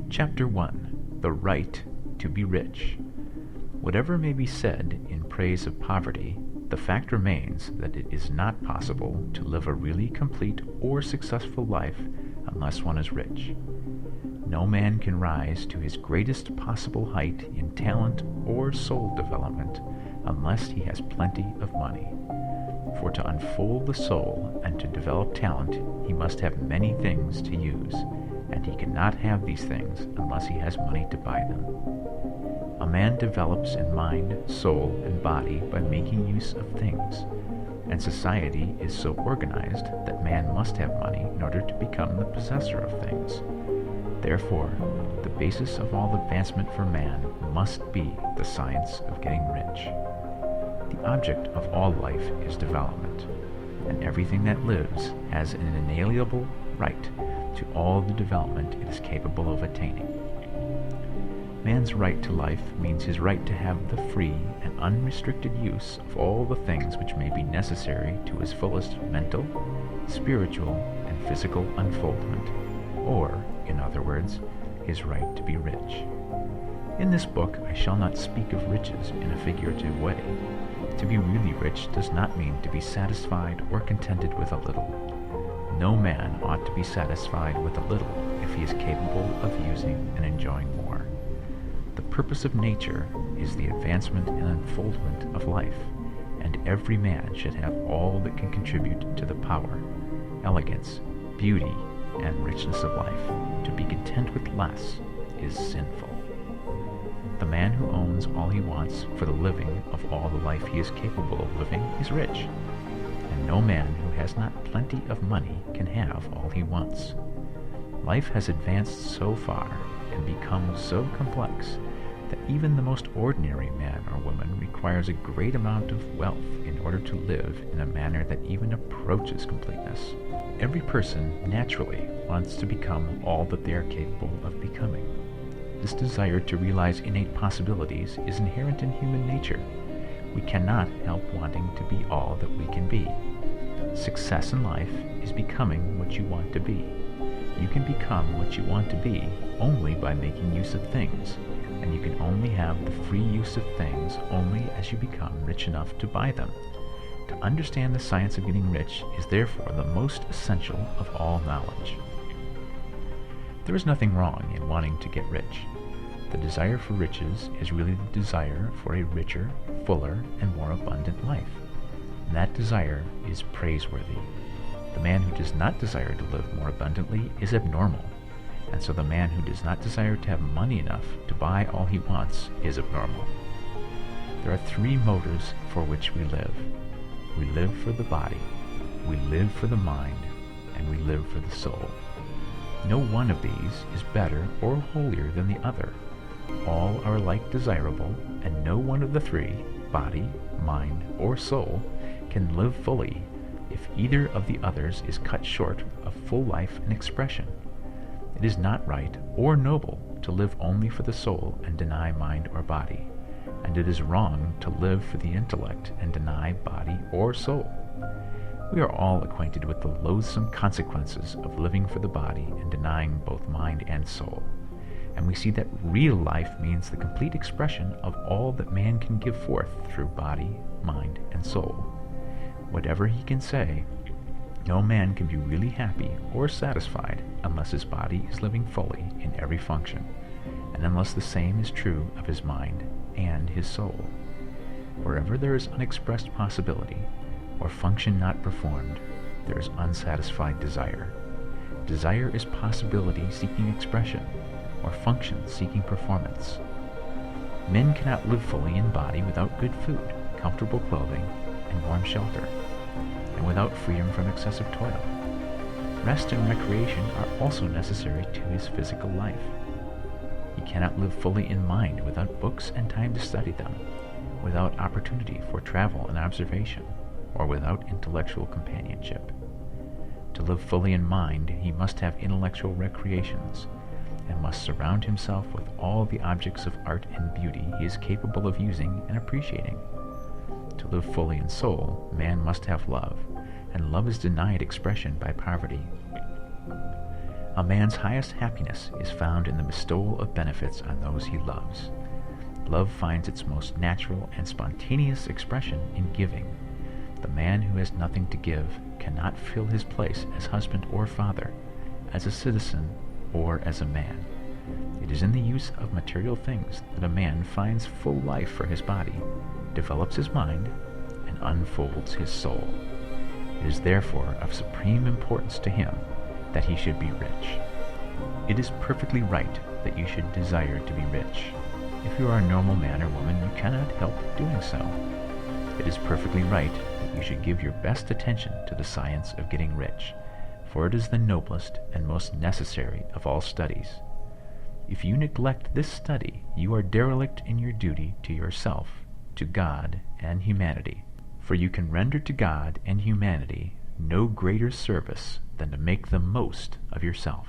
Chapter 1. The Right to be Rich. Whatever may be said in praise of poverty, the fact remains that it is not possible to live a really complete or successful life unless one is rich. No man can rise to his greatest possible height in talent or soul development unless he has plenty of money. For to unfold the soul and to develop talent, he must have many things to use, and he cannot have these things unless he has money to buy them. A man develops in mind, soul, and body by making use of things, and society is so organized that man must have money in order to become the possessor of things. Therefore, the basis of all advancement for man must be the science of getting rich. The object of all life is development, and everything that lives has an inalienable right to all the development it is capable of attaining. Man's right to life means his right to have the free and unrestricted use of all the things which may be necessary to his fullest mental, spiritual, and physical unfoldment, or, in other words, his right to be rich. In this book I shall not speak of riches in a figurative way. To be really rich does not mean to be satisfied or contented with a little. No man ought to be satisfied with a little if he is capable of using and enjoying more. The purpose of nature is the advancement and unfoldment of life, and every man should have all that can contribute to the power, elegance, beauty, and richness of life. To be content with less is sinful. The man who owns all he wants for the living of all the life he is capable of living is rich, and no man who has not plenty of money can have all he wants. Life has advanced so far and become so complex that even the most ordinary man or woman requires a great amount of wealth in order to live in a manner that even approaches completeness. Every person naturally wants to become all that they are capable of becoming. This desire to realize innate possibilities is inherent in human nature. We cannot help wanting to be all that we can be. Success in life is becoming what you want to be. You can become what you want to be only by making use of things, and you can only have the free use of things only as you become rich enough to buy them. To understand the science of getting rich is therefore the most essential of all knowledge. There is nothing wrong in wanting to get rich. The desire for riches is really the desire for a richer, fuller, and more abundant life. And that desire is praiseworthy. The man who does not desire to live more abundantly is abnormal, and so the man who does not desire to have money enough to buy all he wants is abnormal. There are three motives for which we live. We live for the body, we live for the mind, and we live for the soul. No one of these is better or holier than the other. All are alike desirable, and no one of the three, body, mind, or soul, can live fully if either of the others is cut short of full life and expression. It is not right or noble to live only for the soul and deny mind or body, and it is wrong to live for the intellect and deny body or soul. We are all acquainted with the loathsome consequences of living for the body and denying both mind and soul, and we see that real life means the complete expression of all that man can give forth through body, mind, and soul. Whatever he can say, no man can be really happy or satisfied unless his body is living fully in every function, and unless the same is true of his mind and his soul. Wherever there is unexpressed possibility, or function not performed, there is unsatisfied desire. Desire is possibility seeking expression, or function seeking performance. Men cannot live fully in body without good food, comfortable clothing, and warm shelter, and without freedom from excessive toil. Rest and recreation are also necessary to his physical life. He cannot live fully in mind without books and time to study them, without opportunity for travel and observation, or without intellectual companionship. To live fully in mind, he must have intellectual recreations, and must surround himself with all the objects of art and beauty he is capable of using and appreciating. To live fully in soul, man must have love, and love is denied expression by poverty. A man's highest happiness is found in the bestowal of benefits on those he loves. Love finds its most natural and spontaneous expression in giving. The man who has nothing to give cannot fill his place as husband or father, as a citizen, or as a man. It is in the use of material things that a man finds full life for his body, develops his mind, and unfolds his soul. It is therefore of supreme importance to him that he should be rich. It is perfectly right that you should desire to be rich. If you are a normal man or woman, you cannot help doing so. It is perfectly right that you should give your best attention to the science of getting rich, for it is the noblest and most necessary of all studies. If you neglect this study, you are derelict in your duty to yourself, to God, and humanity, for you can render to God and humanity no greater service than to make the most of yourself.